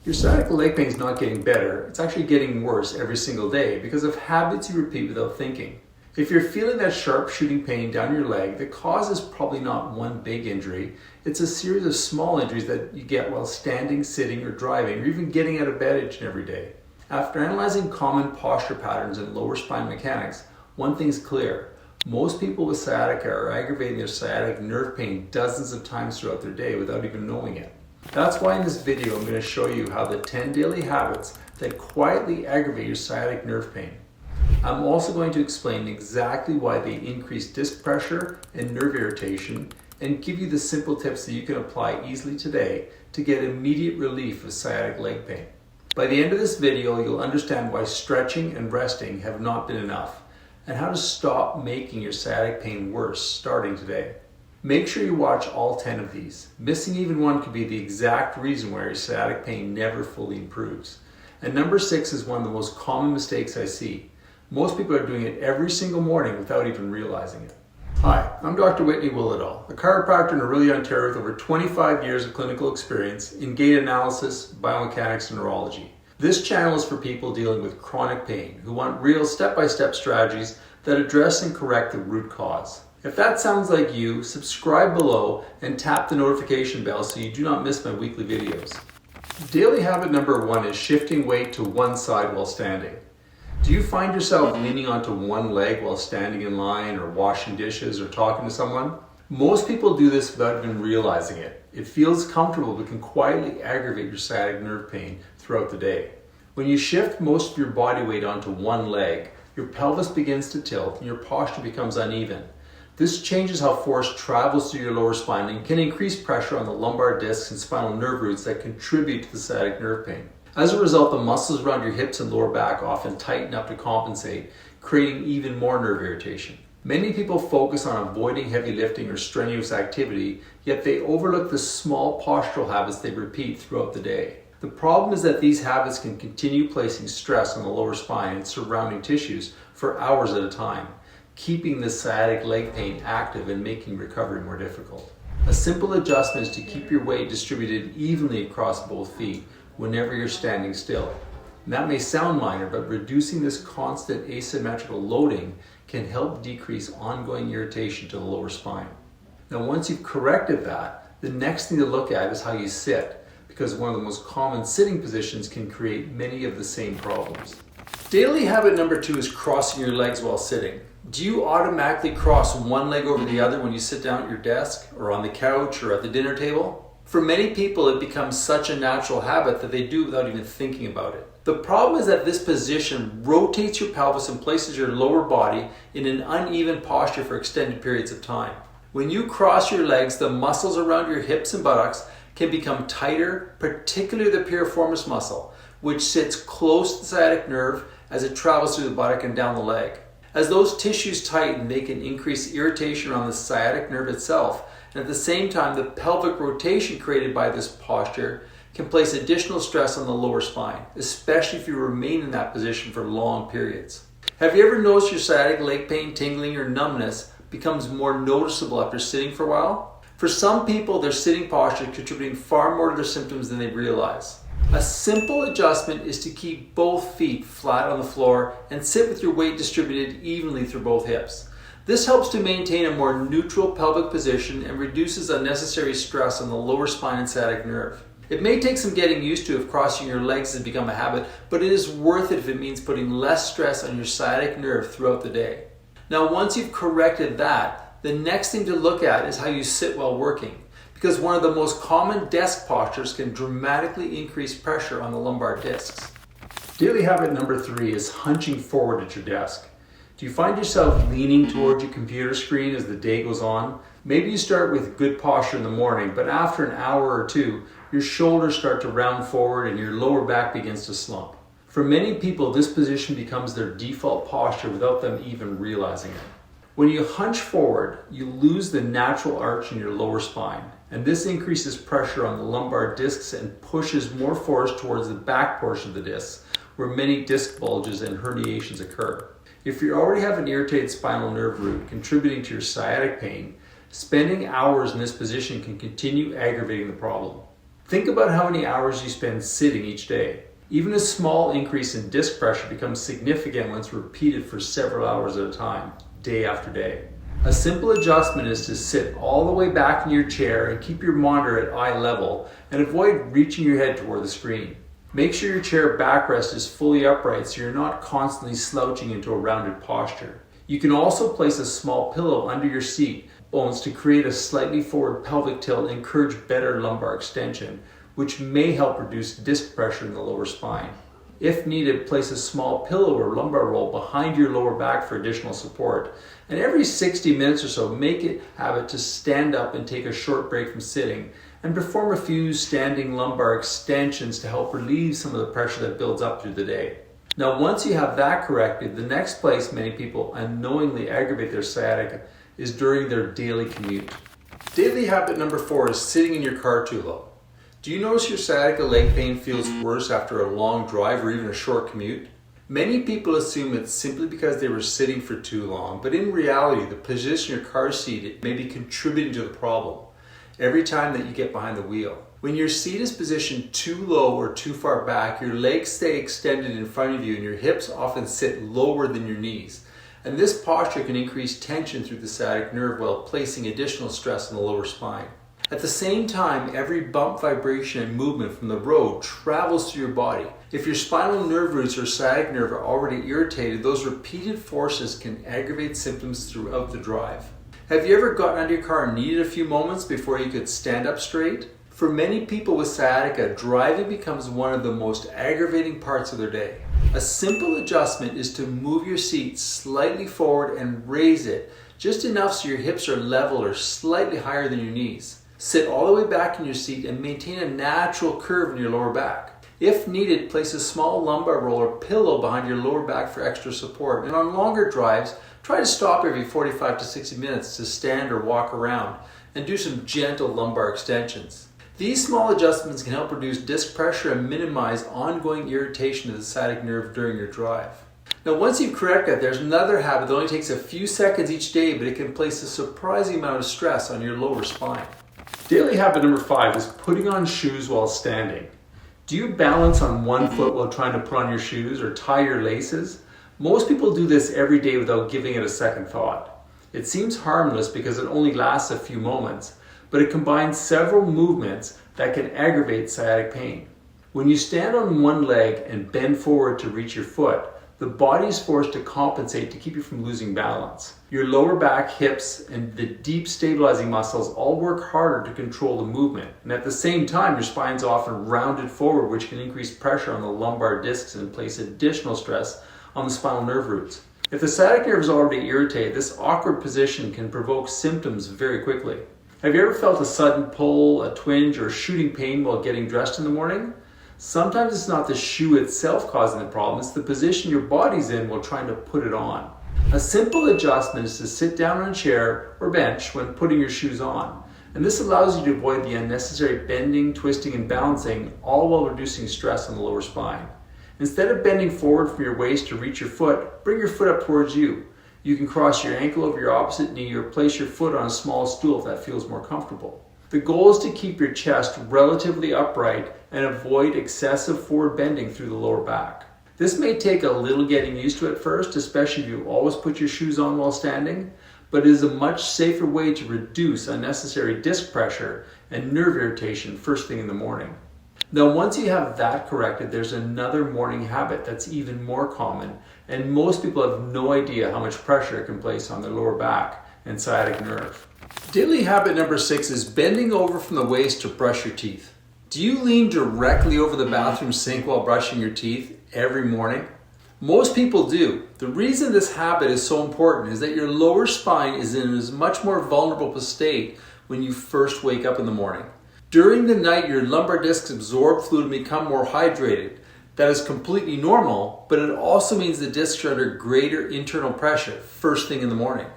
Your sciatic leg pain is not getting better, it's actually getting worse every single day because of habits you repeat without thinking. If you're feeling that sharp shooting pain down your leg, the cause is probably not one big injury, it's a series of small injuries that you get while standing, sitting, or driving, or even getting out of bed each and every day. After analyzing common posture patterns and lower spine mechanics, one thing's clear. Most people with sciatica are aggravating their sciatic nerve pain dozens of times throughout their day without even knowing it. That's why in this video I'm going to show you how the 10 daily habits that quietly aggravate your sciatic nerve pain. I'm also going to explain exactly why they increase disc pressure and nerve irritation and give you the simple tips that you can apply easily today to get immediate relief of sciatic leg pain. By the end of this video, you'll understand why stretching and resting have not been enough and how to stop making your sciatic pain worse starting today. Make sure you watch all 10 of these. Missing even one could be the exact reason why your sciatic pain never fully improves. And number 6 is one of the most common mistakes I see. Most people are doing it every single morning without even realizing it. Hi, I'm Dr. Whitney Wihlidal, a chiropractor in Orillia, Ontario with over 25 years of clinical experience in gait analysis, biomechanics, and neurology. This channel is for people dealing with chronic pain who want real step-by-step strategies that address and correct the root cause. If that sounds like you, subscribe below and tap the notification bell so you do not miss my weekly videos. Daily habit number 1 is shifting weight to one side while standing. Do you find yourself leaning onto one leg while standing in line or washing dishes or talking to someone? Most people do this without even realizing it. It feels comfortable but can quietly aggravate your sciatic nerve pain throughout the day. When you shift most of your body weight onto one leg, your pelvis begins to tilt and your posture becomes uneven. This changes how force travels through your lower spine and can increase pressure on the lumbar discs and spinal nerve roots that contribute to the sciatic nerve pain. As a result, the muscles around your hips and lower back often tighten up to compensate, creating even more nerve irritation. Many people focus on avoiding heavy lifting or strenuous activity, yet they overlook the small postural habits they repeat throughout the day. The problem is that these habits can continue placing stress on the lower spine and surrounding tissues for hours at a time, keeping the sciatic leg pain active and making recovery more difficult. A simple adjustment is to keep your weight distributed evenly across both feet whenever you're standing still. And that may sound minor, but reducing this constant asymmetrical loading can help decrease ongoing irritation to the lower spine. Now, once you've corrected that, the next thing to look at is how you sit, because one of the most common sitting positions can create many of the same problems. Daily habit number 2 is crossing your legs while sitting. Do you automatically cross one leg over the other when you sit down at your desk or on the couch or at the dinner table? For many people, it becomes such a natural habit that they do it without even thinking about it. The problem is that this position rotates your pelvis and places your lower body in an uneven posture for extended periods of time. When you cross your legs, the muscles around your hips and buttocks can become tighter, particularly the piriformis muscle, which sits close to the sciatic nerve as it travels through the buttock and down the leg. As those tissues tighten, they can increase irritation around the sciatic nerve itself, and at the same time, the pelvic rotation created by this posture can place additional stress on the lower spine, especially if you remain in that position for long periods. Have you ever noticed your sciatic leg pain, tingling, or numbness becomes more noticeable after sitting for a while? For some people, their sitting posture is contributing far more to their symptoms than they realize. A simple adjustment is to keep both feet flat on the floor and sit with your weight distributed evenly through both hips. This helps to maintain a more neutral pelvic position and reduces unnecessary stress on the lower spine and sciatic nerve. It may take some getting used to if crossing your legs has become a habit, but it is worth it if it means putting less stress on your sciatic nerve throughout the day. Now, once you've corrected that, the next thing to look at is how you sit while working, because one of the most common desk postures can dramatically increase pressure on the lumbar discs. Daily habit number 3 is hunching forward at your desk. Do you find yourself leaning towards your computer screen as the day goes on? Maybe you start with good posture in the morning, but after an hour or two, your shoulders start to round forward and your lower back begins to slump. For many people, this position becomes their default posture without them even realizing it. When you hunch forward, you lose the natural arch in your lower spine, and this increases pressure on the lumbar discs and pushes more force towards the back portion of the discs, where many disc bulges and herniations occur. If you already have an irritated spinal nerve root contributing to your sciatic pain, spending hours in this position can continue aggravating the problem. Think about how many hours you spend sitting each day. Even a small increase in disc pressure becomes significant when it's repeated for several hours at a time, day after day. A simple adjustment is to sit all the way back in your chair and keep your monitor at eye level and avoid reaching your head toward the screen. Make sure your chair backrest is fully upright so you're not constantly slouching into a rounded posture. You can also place a small pillow under your seat bones to create a slightly forward pelvic tilt and encourage better lumbar extension, which may help reduce disc pressure in the lower spine. If needed, place a small pillow or lumbar roll behind your lower back for additional support. And every 60 minutes or so, make it a habit to stand up and take a short break from sitting and perform a few standing lumbar extensions to help relieve some of the pressure that builds up through the day. Now, once you have that corrected, the next place many people unknowingly aggravate their sciatica is during their daily commute. Daily habit number 4 is sitting in your car too long. Do you notice your sciatica leg pain feels worse after a long drive or even a short commute? Many people assume it's simply because they were sitting for too long, but in reality, the position of your car seat may be contributing to the problem every time that you get behind the wheel. When your seat is positioned too low or too far back, your legs stay extended in front of you and your hips often sit lower than your knees. And this posture can increase tension through the sciatic nerve while placing additional stress on the lower spine. At the same time, every bump, vibration, and movement from the road travels through your body. If your spinal nerve roots or sciatic nerve are already irritated, those repeated forces can aggravate symptoms throughout the drive. Have you ever gotten out of your car and needed a few moments before you could stand up straight? For many people with sciatica, driving becomes one of the most aggravating parts of their day. A simple adjustment is to move your seat slightly forward and raise it just enough so your hips are level or slightly higher than your knees. Sit all the way back in your seat and maintain a natural curve in your lower back. If needed, place a small lumbar roll or pillow behind your lower back for extra support. And on longer drives, try to stop every 45 to 60 minutes to stand or walk around and do some gentle lumbar extensions. These small adjustments can help reduce disc pressure and minimize ongoing irritation of the sciatic nerve during your drive. Now, once you've corrected that, there's another habit that only takes a few seconds each day, but it can place a surprising amount of stress on your lower spine. Daily habit number 5 is putting on shoes while standing. Do you balance on one foot while trying to put on your shoes or tie your laces? Most people do this every day without giving it a second thought. It seems harmless because it only lasts a few moments, but it combines several movements that can aggravate sciatic pain. When you stand on one leg and bend forward to reach your foot, the body is forced to compensate to keep you from losing balance. Your lower back, hips, and the deep stabilizing muscles all work harder to control the movement. And at the same time, your spine is often rounded forward, which can increase pressure on the lumbar discs and place additional stress on the spinal nerve roots. If the sciatic nerve is already irritated, this awkward position can provoke symptoms very quickly. Have you ever felt a sudden pull, a twinge, or shooting pain while getting dressed in the morning? Sometimes it's not the shoe itself causing the problem, it's the position your body's in while trying to put it on. A simple adjustment is to sit down on a chair or bench when putting your shoes on. And this allows you to avoid the unnecessary bending, twisting, and balancing, all while reducing stress on the lower spine. Instead of bending forward from your waist to reach your foot, bring your foot up towards you. You can cross your ankle over your opposite knee or place your foot on a small stool if that feels more comfortable. The goal is to keep your chest relatively upright and avoid excessive forward bending through the lower back. This may take a little getting used to at first, especially if you always put your shoes on while standing, but it is a much safer way to reduce unnecessary disc pressure and nerve irritation first thing in the morning. Now, once you have that corrected, there's another morning habit that's even more common, and most people have no idea how much pressure it can place on their lower back and sciatic nerve. Daily habit number 6 is bending over from the waist to brush your teeth. Do you lean directly over the bathroom sink while brushing your teeth every morning? Most people do. The reason this habit is so important is that your lower spine is in a much more vulnerable state when you first wake up in the morning. During the night, your lumbar discs absorb fluid and become more hydrated. That is completely normal, but it also means the discs are under greater internal pressure first thing in the morning.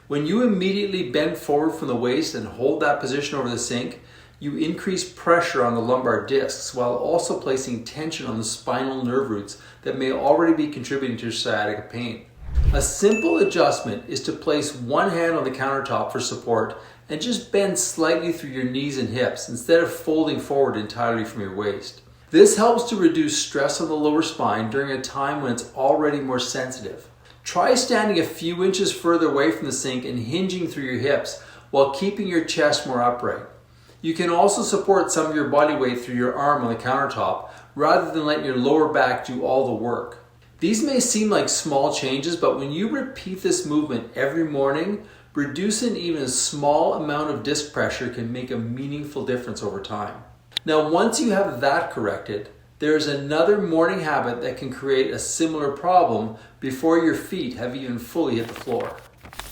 When you immediately bend forward from the waist and hold that position over the sink, you increase pressure on the lumbar discs while also placing tension on the spinal nerve roots that may already be contributing to your sciatica pain. A simple adjustment is to place one hand on the countertop for support and just bend slightly through your knees and hips instead of folding forward entirely from your waist. This helps to reduce stress on the lower spine during a time when it's already more sensitive. Try standing a few inches further away from the sink and hinging through your hips while keeping your chest more upright. You can also support some of your body weight through your arm on the countertop rather than letting your lower back do all the work. These may seem like small changes, but when you repeat this movement every morning, reducing even a small amount of disc pressure can make a meaningful difference over time. Now, once you have that corrected, there is another morning habit that can create a similar problem before your feet have even fully hit the floor.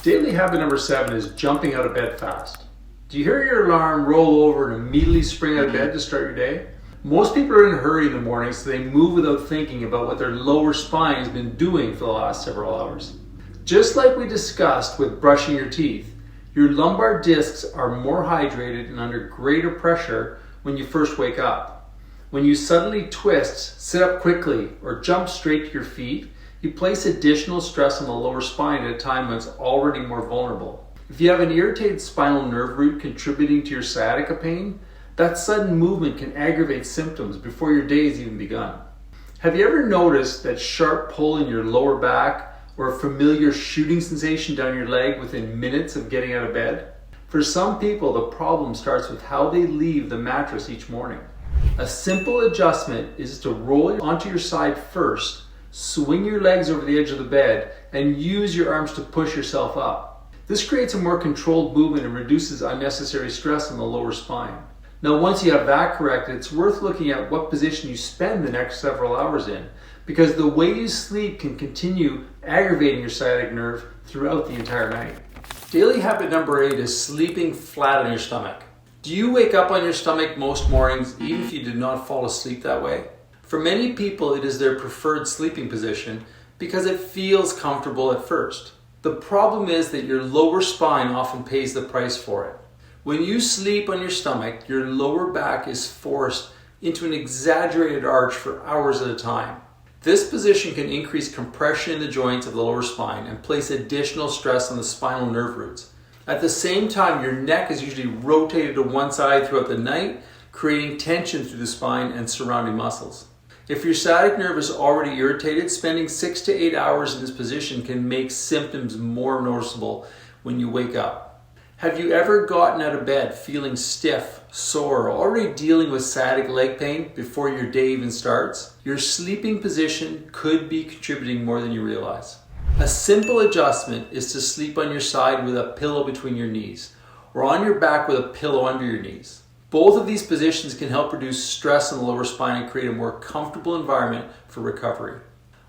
Daily habit number 7 is jumping out of bed fast. Do you hear your alarm roll over and immediately spring out of bed to start your day? Most people are in a hurry in the morning, so they move without thinking about what their lower spine has been doing for the last several hours. Just like we discussed with brushing your teeth, your lumbar discs are more hydrated and under greater pressure when you first wake up. When you suddenly twist, sit up quickly, or jump straight to your feet, you place additional stress on the lower spine at a time when it's already more vulnerable. If you have an irritated spinal nerve root contributing to your sciatica pain, that sudden movement can aggravate symptoms before your day has even begun. Have you ever noticed that sharp pull in your lower back or a familiar shooting sensation down your leg within minutes of getting out of bed? For some people, the problem starts with how they leave the mattress each morning. A simple adjustment is to roll onto your side first, swing your legs over the edge of the bed, and use your arms to push yourself up. This creates a more controlled movement and reduces unnecessary stress on the lower spine. Now, once you have that corrected, it's worth looking at what position you spend the next several hours in, because the way you sleep can continue aggravating your sciatic nerve throughout the entire night. Daily habit number 8 is sleeping flat on your stomach. Do you wake up on your stomach most mornings, even if you did not fall asleep that way? For many people, it is their preferred sleeping position because it feels comfortable at first. The problem is that your lower spine often pays the price for it. When you sleep on your stomach, your lower back is forced into an exaggerated arch for hours at a time. This position can increase compression in the joints of the lower spine and place additional stress on the spinal nerve roots. At the same time, your neck is usually rotated to one side throughout the night, creating tension through the spine and surrounding muscles. If your sciatic nerve is already irritated, spending 6 to 8 hours in this position can make symptoms more noticeable when you wake up. Have you ever gotten out of bed feeling stiff, sore, or already dealing with sciatic leg pain before your day even starts? Your sleeping position could be contributing more than you realize. A simple adjustment is to sleep on your side with a pillow between your knees, or on your back with a pillow under your knees. Both of these positions can help reduce stress on the lower spine and create a more comfortable environment for recovery.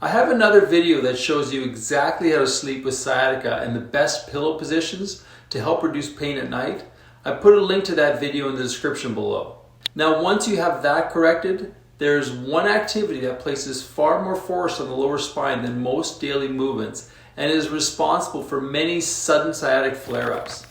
I have another video that shows you exactly how to sleep with sciatica and the best pillow positions to help reduce pain at night. I put a link to that video in the description below. Now, once you have that corrected, there's one activity that places far more force on the lower spine than most daily movements and is responsible for many sudden sciatic flare-ups.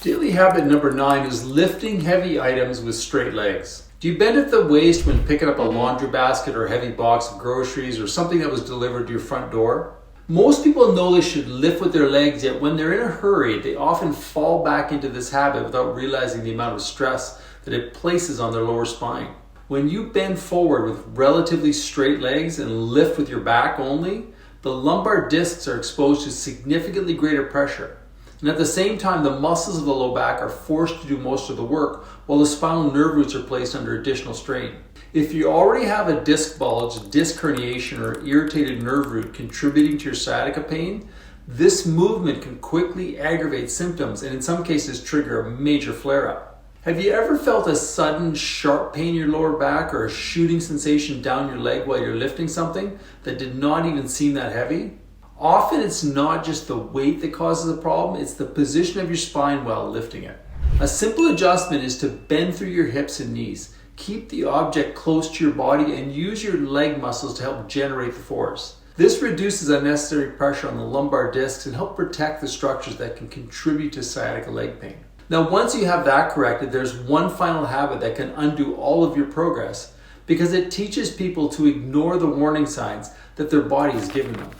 Daily habit number 9 is lifting heavy items with straight legs. Do you bend at the waist when picking up a laundry basket or a heavy box of groceries or something that was delivered to your front door? Most people know they should lift with their legs, yet when they're in a hurry, they often fall back into this habit without realizing the amount of stress that it places on their lower spine. When you bend forward with relatively straight legs and lift with your back only, the lumbar discs are exposed to significantly greater pressure. And at the same time, the muscles of the low back are forced to do most of the work while the spinal nerve roots are placed under additional strain. If you already have a disc bulge, disc herniation, or irritated nerve root contributing to your sciatica pain, this movement can quickly aggravate symptoms and in some cases trigger a major flare-up. Have you ever felt a sudden sharp pain in your lower back or a shooting sensation down your leg while you're lifting something that did not even seem that heavy? Often it's not just the weight that causes the problem, it's the position of your spine while lifting it. A simple adjustment is to bend through your hips and knees. Keep the object close to your body and use your leg muscles to help generate the force. This reduces unnecessary pressure on the lumbar discs and helps protect the structures that can contribute to sciatica leg pain. Now, once you have that corrected, there's one final habit that can undo all of your progress because it teaches people to ignore the warning signs that their body is giving them.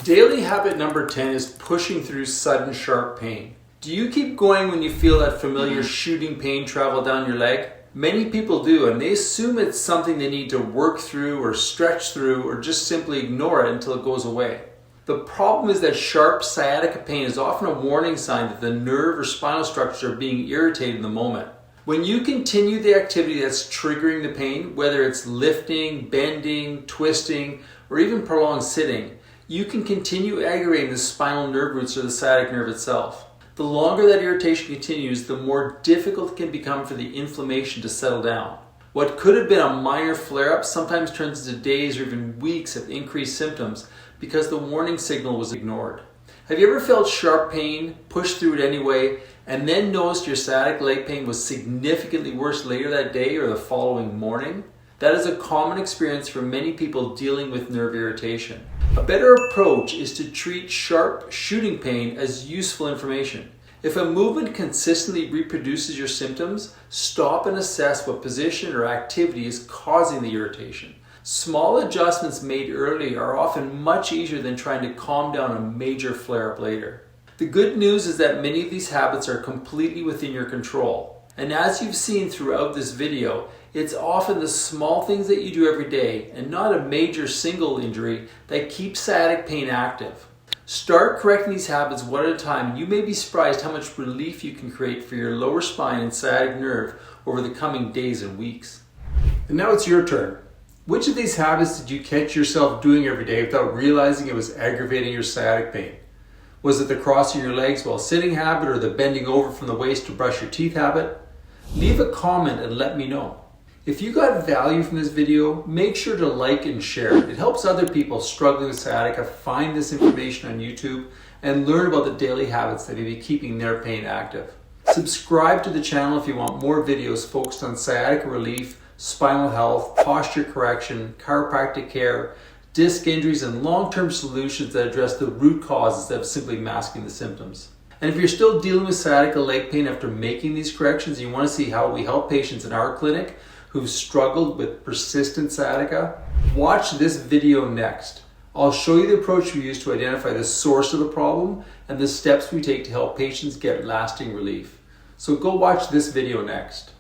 Daily habit number 10 is pushing through sudden sharp pain. Do you keep going when you feel that familiar shooting pain travel down your leg? Many people do, and they assume it's something they need to work through or stretch through or just simply ignore it until it goes away. The problem is that sharp sciatica pain is often a warning sign that the nerve or spinal structures are being irritated in the moment. When you continue the activity that's triggering the pain, whether it's lifting, bending, twisting, or even prolonged sitting, you can continue aggravating the spinal nerve roots or the sciatic nerve itself. The longer that irritation continues, the more difficult it can become for the inflammation to settle down. What could have been a minor flare-up sometimes turns into days or even weeks of increased symptoms because the warning signal was ignored. Have you ever felt sharp pain, pushed through it anyway, and then noticed your sciatic leg pain was significantly worse later that day or the following morning? That is a common experience for many people dealing with nerve irritation. A better approach is to treat sharp shooting pain as useful information. If a movement consistently reproduces your symptoms, stop and assess what position or activity is causing the irritation. Small adjustments made early are often much easier than trying to calm down a major flare-up later. The good news is that many of these habits are completely within your control. And as you've seen throughout this video, it's often the small things that you do every day and not a major single injury that keep sciatic pain active. Start correcting these habits one at a time and you may be surprised how much relief you can create for your lower spine and sciatic nerve over the coming days and weeks. And now it's your turn. Which of these habits did you catch yourself doing every day without realizing it was aggravating your sciatic pain? Was it the crossing your legs while sitting habit or the bending over from the waist to brush your teeth habit? Leave a comment and let me know. If you got value from this video, make sure to like and share. It helps other people struggling with sciatica find this information on YouTube and learn about the daily habits that may be keeping their pain active. Subscribe to the channel if you want more videos focused on sciatica relief, spinal health, posture correction, chiropractic care, disc injuries, and long-term solutions that address the root causes instead of simply masking the symptoms. And if you're still dealing with sciatica leg pain after making these corrections and you want to see how we help patients in our clinic who've struggled with persistent sciatica, watch this video next. I'll show you the approach we use to identify the source of the problem and the steps we take to help patients get lasting relief. So go watch this video next.